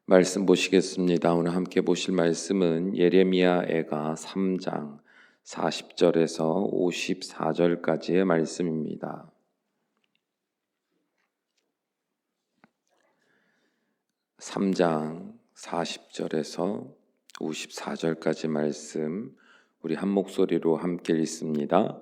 말씀 보시겠습니다. 오늘 함께 보실 말씀은 예레미야애가 3장 40절에서 54절까지의 말씀입니다. 3장 40절에서 54절까지 말씀 우리 한 목소리로 함께 읽습니다.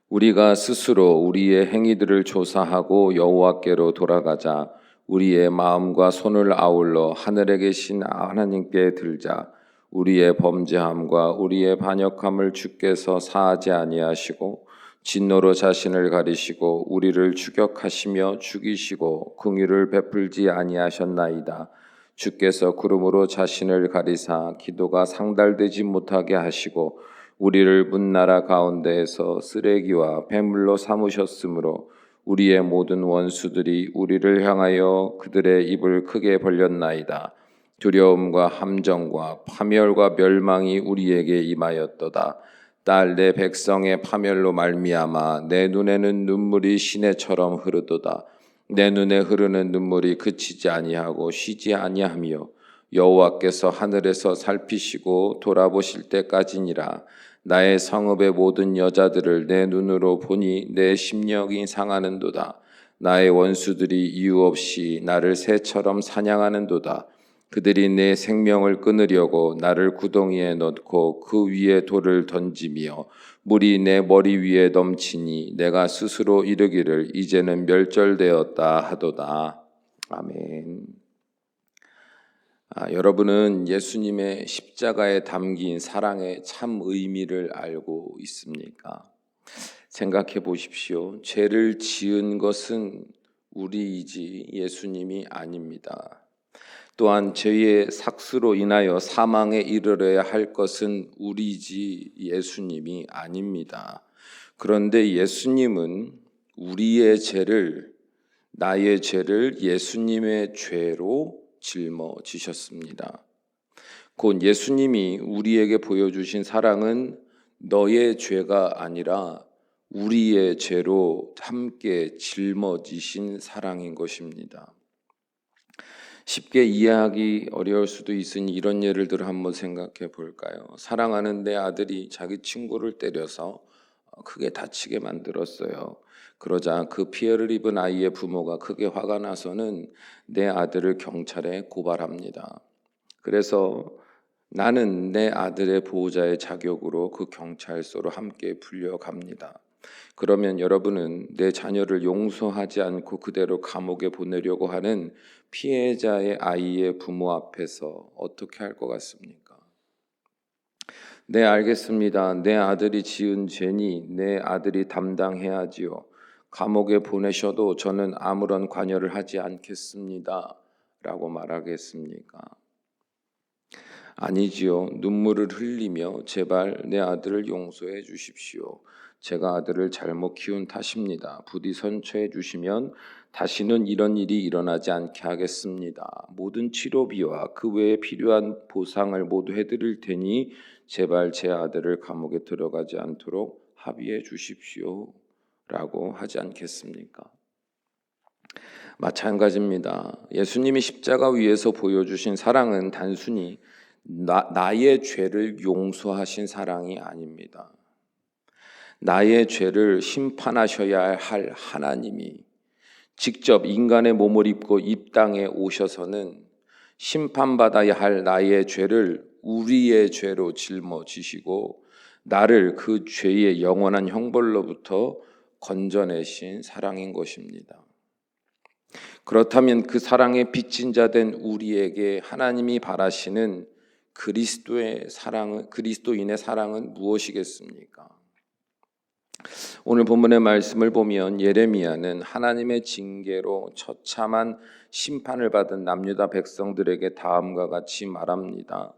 우리가 스스로 우리의 행위들을 조사하고 여호와께로 돌아가자. 우리의 마음과 손을 아울러 하늘에 계신 하나님께 들자. 우리의 범죄함과 우리의 반역함을 주께서 사하지 아니하시고 진노로 자신을 가리시고 우리를 추격하시며 죽이시고 긍휼을 베풀지 아니하셨나이다. 주께서 구름으로 자신을 가리사 기도가 상달되지 못하게 하시고 우리를 문나라 가운데에서 쓰레기와 배물로 삼으셨으므로 우리의 모든 원수들이 우리를 향하여 그들의 입을 크게 벌렸나이다. 두려움과 함정과 파멸과 멸망이 우리에게 임하였도다. 딸 내 백성의 파멸로 말미암아 내 눈에는 눈물이 시내처럼 흐르도다. 내 눈에 흐르는 눈물이 그치지 아니하고 쉬지 아니하며 여호와께서 하늘에서 살피시고 돌아보실 때까지니라. 나의 성읍의 모든 여자들을 내 눈으로 보니 내 심령이 상하는도다. 나의 원수들이 이유 없이 나를 새처럼 사냥하는도다. 그들이 내 생명을 끊으려고 나를 구덩이에 넣고 그 위에 돌을 던지며 물이 내 머리 위에 넘치니 내가 스스로 이르기를 이제는 멸절되었다 하도다. 아멘. 여러분은 예수님의 십자가에 담긴 사랑의 참 의미를 알고 있습니까? 생각해 보십시오. 죄를 지은 것은 우리이지 예수님이 아닙니다. 또한 죄의 삭스로 인하여 사망에 이르러야 할 것은 우리이지 예수님이 아닙니다. 그런데 예수님은 우리의 죄를, 나의 죄를 예수님의 죄로 짊어지셨습니다. 곧 예수님이 우리에게 보여주신 사랑은 너의 죄가 아니라 우리의 죄로 함께 짊어지신 사랑인 것입니다. 쉽게 이해하기 어려울 수도 있으니 이런 예를 들어 한번 생각해 볼까요? 사랑하는 내 아들이 자기 친구를 때려서 크게 다치게 만들었어요. 그러자 그 피해를 입은 아이의 부모가 크게 화가 나서는 내 아들을 경찰에 고발합니다. 그래서 나는 내 아들의 보호자의 자격으로 그 경찰서로 함께 불려갑니다. 그러면 여러분은 내 자녀를 용서하지 않고 그대로 감옥에 보내려고 하는 피해자의 아이의 부모 앞에서 어떻게 할 것 같습니까? 네, 알겠습니다. 내 아들이 지은 죄니 내 아들이 담당해야지요. 감옥에 보내셔도 저는 아무런 관여를 하지 않겠습니다. 라고 말하겠습니까? 아니지요. 눈물을 흘리며 제발 내 아들을 용서해 주십시오. 제가 아들을 잘못 키운 탓입니다. 부디 선처해 주시면 다시는 이런 일이 일어나지 않게 하겠습니다. 모든 치료비와 그 외에 필요한 보상을 모두 해드릴 테니 제발 제 아들을 감옥에 들어가지 않도록 합의해 주십시오. 라고 하지 않겠습니까? 마찬가지입니다. 예수님이 십자가 위에서 보여주신 사랑은 단순히 나의 죄를 용서하신 사랑이 아닙니다. 나의 죄를 심판하셔야 할 하나님이 직접 인간의 몸을 입고 이 땅에 오셔서는 심판받아야 할 나의 죄를 우리의 죄로 짊어지시고 나를 그 죄의 영원한 형벌로부터 건져내신 사랑인 것입니다. 그렇다면 그 사랑에 빚진 자 된 우리에게 하나님이 바라시는 그리스도인의 사랑은 무엇이겠습니까? 오늘 본문의 말씀을 보면 예레미야는 하나님의 징계로 처참한 심판을 받은 남유다 백성들에게 다음과 같이 말합니다.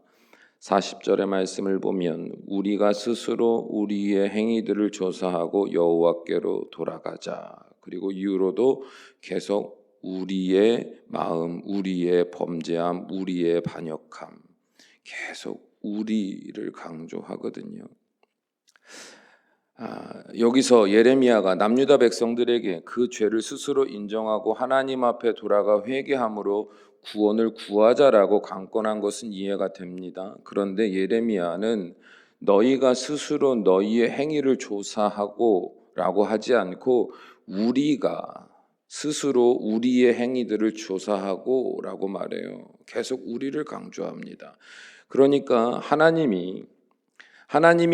40절의 말씀을 보면 우리가 스스로 우리의 행위들을 조사하고 여호와께로 돌아가자. 그리고 이후로도 계속 우리의 마음, 우리의 범죄함, 우리의 반역함, 계속 우리를 강조하거든요. 여기서 예레미야가 남유다 백성들에게 그 죄를 스스로 인정하고 하나님 앞에 돌아가 회개함으로 구원을 구하자라고 강권한 것은 이해가 됩니다. 그런데 예레미야는 너희가 스스로 너희의 행위를 조사하고라고 하지 않고 우리가 스스로 우리의 행위들을 조사하고라고 말해요. 계속 우리를 강조합니다. 그러니까 하나님이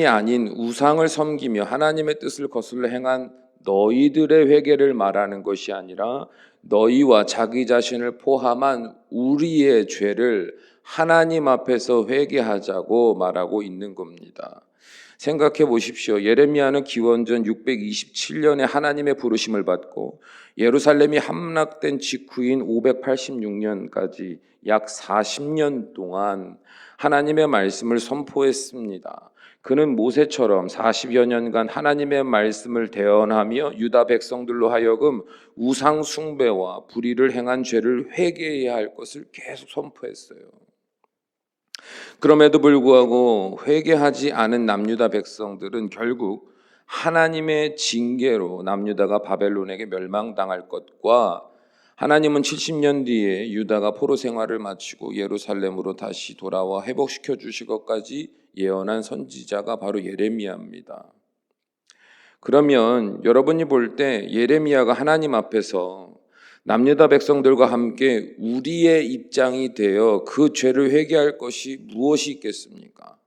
아닌 우상을 섬기며 하나님의 뜻을 거슬러 행한 너희들의 회개를 말하는 것이 아니라 너희와 자기 자신을 포함한 우리의 죄를 하나님 앞에서 회개하자고 말하고 있는 겁니다. 생각해 보십시오. 예레미야는 기원전 627년에 하나님의 부르심을 받고 예루살렘이 함락된 직후인 586년까지 약 40년 동안 하나님의 말씀을 선포했습니다. 그는 모세처럼 40여 년간 하나님의 말씀을 대언하며 유다 백성들로 하여금 우상 숭배와 불의를 행한 죄를 회개해야 할 것을 계속 선포했어요. 그럼에도 불구하고 회개하지 않은 남유다 백성들은 결국 하나님의 징계로 남유다가 바벨론에게 멸망당할 것과 하나님은 70년 뒤에 유다가 포로 생활을 마치고 예루살렘으로 다시 돌아와 회복시켜 주실 것까지 예언한 선지자가 바로 예레미야입니다. 그러면 여러분이 볼 때 예레미야가 하나님 앞에서 남유다 백성들과 함께 우리의 입장이 되어 그 죄를 회개할 것이 무엇이 있겠습니까?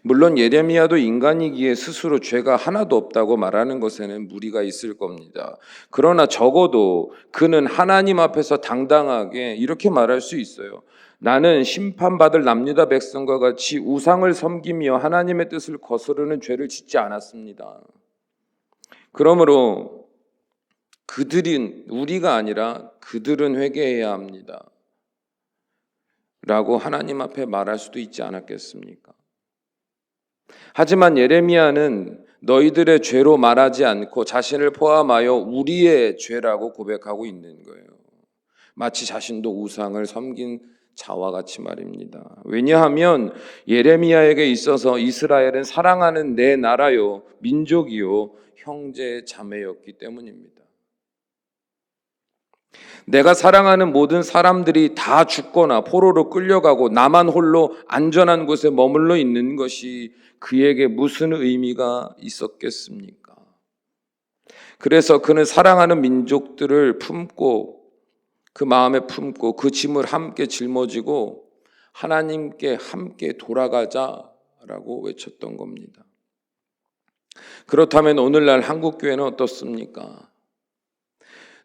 물론 예레미야도 인간이기에 스스로 죄가 하나도 없다고 말하는 것에는 무리가 있을 겁니다. 그러나 적어도 그는 하나님 앞에서 당당하게 이렇게 말할 수 있어요. 나는 심판받을 남유다 백성과 같이 우상을 섬기며 하나님의 뜻을 거스르는 죄를 짓지 않았습니다. 그러므로 우리가 아니라 그들은 회개해야 합니다. 라고 하나님 앞에 말할 수도 있지 않았겠습니까? 하지만 예레미야는 너희들의 죄로 말하지 않고 자신을 포함하여 우리의 죄라고 고백하고 있는 거예요. 마치 자신도 우상을 섬긴 자와 같이 말입니다. 왜냐하면 예레미야에게 있어서 이스라엘은 사랑하는 내 나라요, 민족이요, 형제 자매였기 때문입니다. 내가 사랑하는 모든 사람들이 다 죽거나 포로로 끌려가고 나만 홀로 안전한 곳에 머물러 있는 것이 그에게 무슨 의미가 있었겠습니까? 그래서 그는 사랑하는 민족들을 품고 그 마음에 품고 그 짐을 함께 짊어지고 하나님께 함께 돌아가자라고 외쳤던 겁니다. 그렇다면 오늘날 한국교회는 어떻습니까?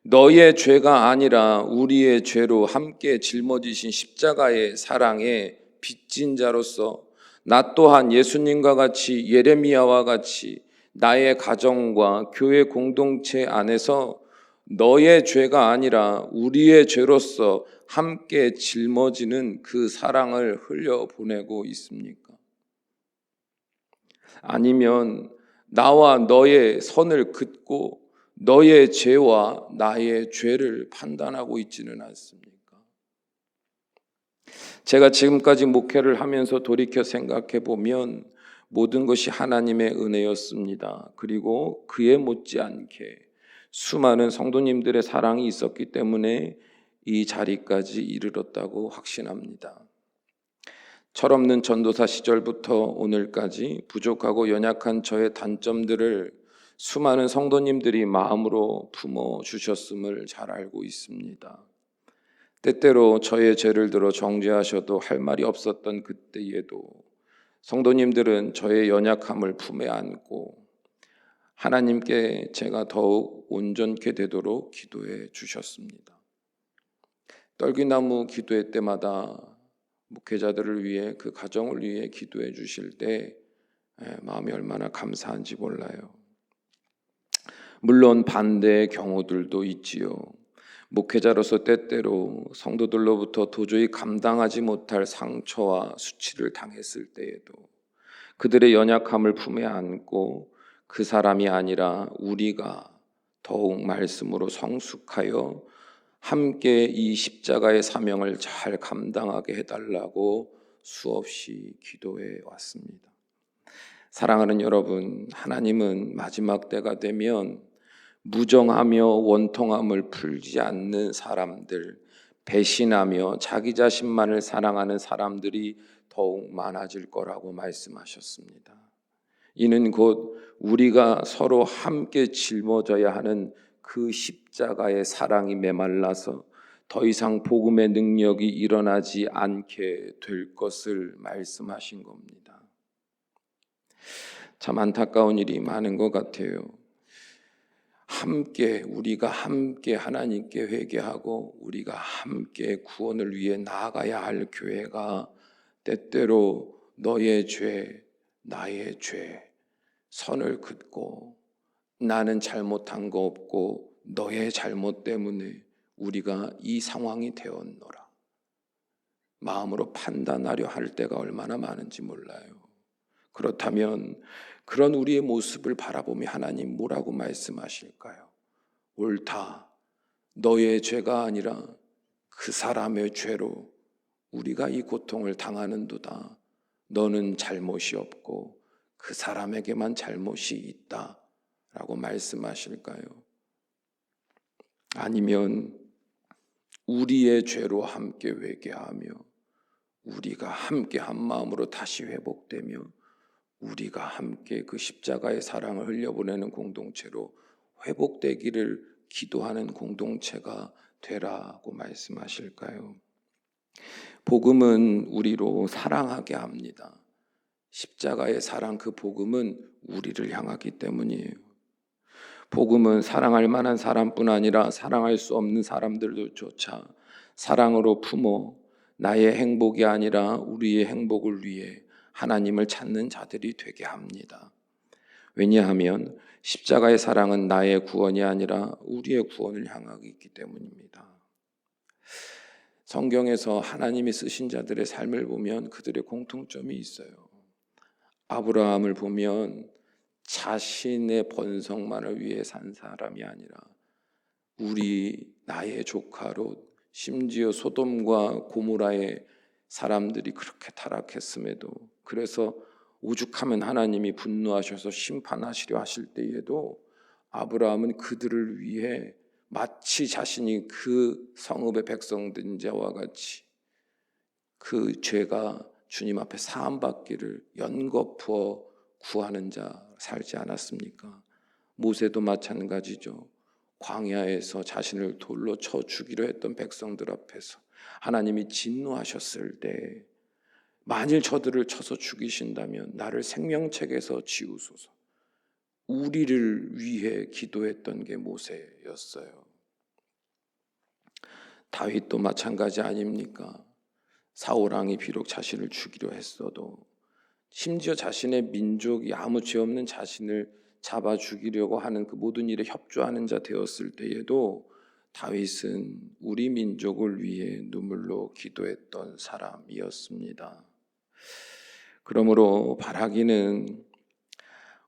너의 죄가 아니라 우리의 죄로 함께 짊어지신 십자가의 사랑의 빚진 자로서 나 또한 예수님과 같이 예레미야와 같이 나의 가정과 교회 공동체 안에서 너의 죄가 아니라 우리의 죄로서 함께 짊어지는 그 사랑을 흘려보내고 있습니까? 아니면 나와 너의 선을 긋고 너의 죄와 나의 죄를 판단하고 있지는 않습니까? 제가 지금까지 목회를 하면서 돌이켜 생각해 보면 모든 것이 하나님의 은혜였습니다. 그리고 그에 못지않게 수많은 성도님들의 사랑이 있었기 때문에 이 자리까지 이르렀다고 확신합니다. 철없는 전도사 시절부터 오늘까지 부족하고 연약한 저의 단점들을 수많은 성도님들이 마음으로 품어주셨음을 잘 알고 있습니다. 때때로 저의 죄를 들어 정죄하셔도 할 말이 없었던 그때에도 성도님들은 저의 연약함을 품에 안고 하나님께 제가 더욱 온전케 되도록 기도해 주셨습니다. 떨기나무 기도회 때마다 목회자들을 위해 그 가정을 위해 기도해 주실 때 마음이 얼마나 감사한지 몰라요. 물론 반대의 경우들도 있지요. 목회자로서 때때로 성도들로부터 도저히 감당하지 못할 상처와 수치를 당했을 때에도 그들의 연약함을 품에 안고 그 사람이 아니라 우리가 더욱 말씀으로 성숙하여 함께 이 십자가의 사명을 잘 감당하게 해달라고 수없이 기도해 왔습니다. 사랑하는 여러분, 하나님은 마지막 때가 되면 무정하며 원통함을 풀지 않는 사람들, 배신하며 자기 자신만을 사랑하는 사람들이 더욱 많아질 거라고 말씀하셨습니다. 이는 곧 우리가 서로 함께 짊어져야 하는 그 십자가의 사랑이 메말라서 더 이상 복음의 능력이 일어나지 않게 될 것을 말씀하신 겁니다. 참 안타까운 일이 많은 것 같아요. 우리가 함께 하나님께 회개하고 우리가 함께 구원을 위해 나아가야 할 교회가 때때로 너의 죄, 나의 죄, 선을 긋고 나는 잘못한 거 없고 너의 잘못 때문에 우리가 이 상황이 되었노라. 마음으로 판단하려 할 때가 얼마나 많은지 몰라요. 그렇다면 그런 우리의 모습을 바라보며 하나님 뭐라고 말씀하실까요? 옳다. 너의 죄가 아니라 그 사람의 죄로 우리가 이 고통을 당하는도다. 너는 잘못이 없고 그 사람에게만 잘못이 있다 라고 말씀하실까요? 아니면 우리의 죄로 함께 회개하며 우리가 함께 한 마음으로 다시 회복되며 우리가 함께 그 십자가의 사랑을 흘려보내는 공동체로 회복되기를 기도하는 공동체가 되라고 말씀하실까요? 복음은 우리로 사랑하게 합니다. 십자가의 사랑, 그 복음은 우리를 향하기 때문이에요. 복음은 사랑할 만한 사람뿐 아니라 사랑할 수 없는 사람들조차 사랑으로 품어 나의 행복이 아니라 우리의 행복을 위해 하나님을 찾는 자들이 되게 합니다. 왜냐하면 십자가의 사랑은 나의 구원이 아니라 우리의 구원을 향하고 있기 때문입니다. 성경에서 하나님이 쓰신 자들의 삶을 보면 그들의 공통점이 있어요. 아브라함을 보면 자신의 번성만을 위해 산 사람이 아니라 나의 조카 롯, 심지어 소돔과 고모라의 사람들이 그렇게 타락했음에도, 그래서 오죽하면 하나님이 분노하셔서 심판하시려 하실 때에도 아브라함은 그들을 위해 마치 자신이 그 성읍의 백성된 자와 같이 그 죄가 주님 앞에 사함받기를 연거푸어 구하는 자 살지 않았습니까? 모세도 마찬가지죠. 광야에서 자신을 돌로 쳐 죽이려 했던 백성들 앞에서 하나님이 진노하셨을 때 만일 저들을 쳐서 죽이신다면 나를 생명책에서 지우소서, 우리를 위해 기도했던 게 모세였어요. 다윗도 마찬가지 아닙니까? 사울왕이 비록 자신을 죽이려 했어도 심지어 자신의 민족이 아무 죄 없는 자신을 잡아 죽이려고 하는 그 모든 일에 협조하는 자 되었을 때에도 다윗은 우리 민족을 위해 눈물로 기도했던 사람이었습니다. 그러므로 바라기는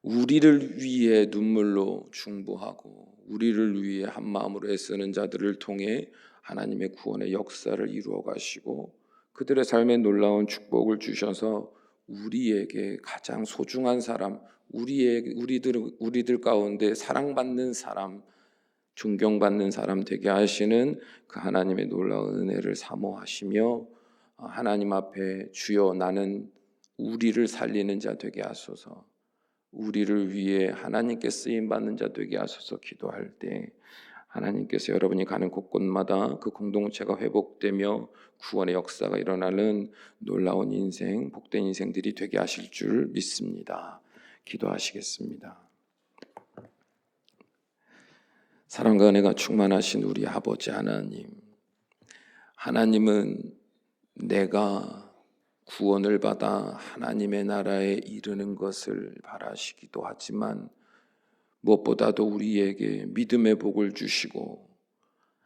우리를 위해 눈물로 중보하고 우리를 위해 한 마음으로 애쓰는 자들을 통해 하나님의 구원의 역사를 이루어 가시고 그들의 삶에 놀라운 축복을 주셔서 우리에게 가장 소중한 사람, 우리들 가운데 사랑받는 사람, 존경받는 사람 되게 하시는 그 하나님의 놀라운 은혜를 사모하시며 하나님 앞에 주여 나는 우리를 살리는 자 되게 하소서, 우리를 위해 하나님께 쓰임받는 자 되게 하소서 기도할 때 하나님께서 여러분이 가는 곳곳마다 그 공동체가 회복되며 구원의 역사가 일어나는 놀라운 인생, 복된 인생들이 되게 하실 줄 믿습니다. 기도하시겠습니다. 사랑과 은혜가 충만하신 우리 아버지 하나님, 하나님은 내가 구원을 받아 하나님의 나라에 이르는 것을 바라시기도 하지만 무엇보다도 우리에게 믿음의 복을 주시고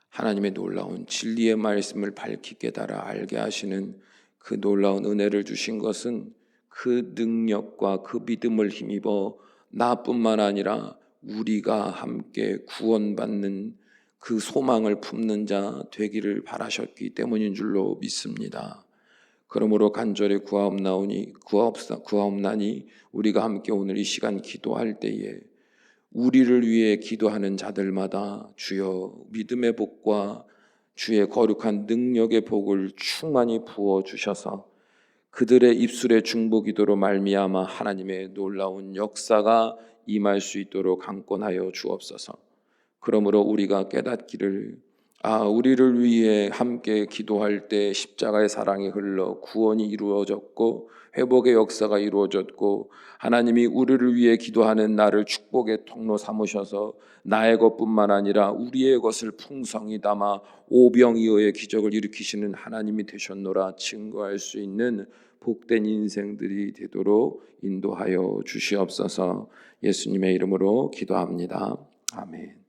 하나님의 놀라운 진리의 말씀을 밝히 깨달아 알게 하시는 그 놀라운 은혜를 주신 것은 그 능력과 그 믿음을 힘입어 나뿐만 아니라 우리가 함께 구원받는 그 소망을 품는 자 되기를 바라셨기 때문인 줄로 믿습니다. 그러므로 간절히 구하옵나니 우리가 함께 오늘 이 시간 기도할 때에 우리를 위해 기도하는 자들마다 주여 믿음의 복과 주의 거룩한 능력의 복을 충만히 부어 주셔서 그들의 입술의 중보기도로 말미암아 하나님의 놀라운 역사가 임할 수 있도록 강권하여 주옵소서. 그러므로 우리가 깨닫기를 우리를 위해 함께 기도할 때 십자가의 사랑이 흘러 구원이 이루어졌고 회복의 역사가 이루어졌고 하나님이 우리를 위해 기도하는 나를 축복의 통로 삼으셔서 나의 것뿐만 아니라 우리의 것을 풍성히 담아 오병이어의 기적을 일으키시는 하나님이 되셨노라 증거할 수 있는 복된 인생들이 되도록 인도하여 주시옵소서. 예수님의 이름으로 기도합니다. 아멘.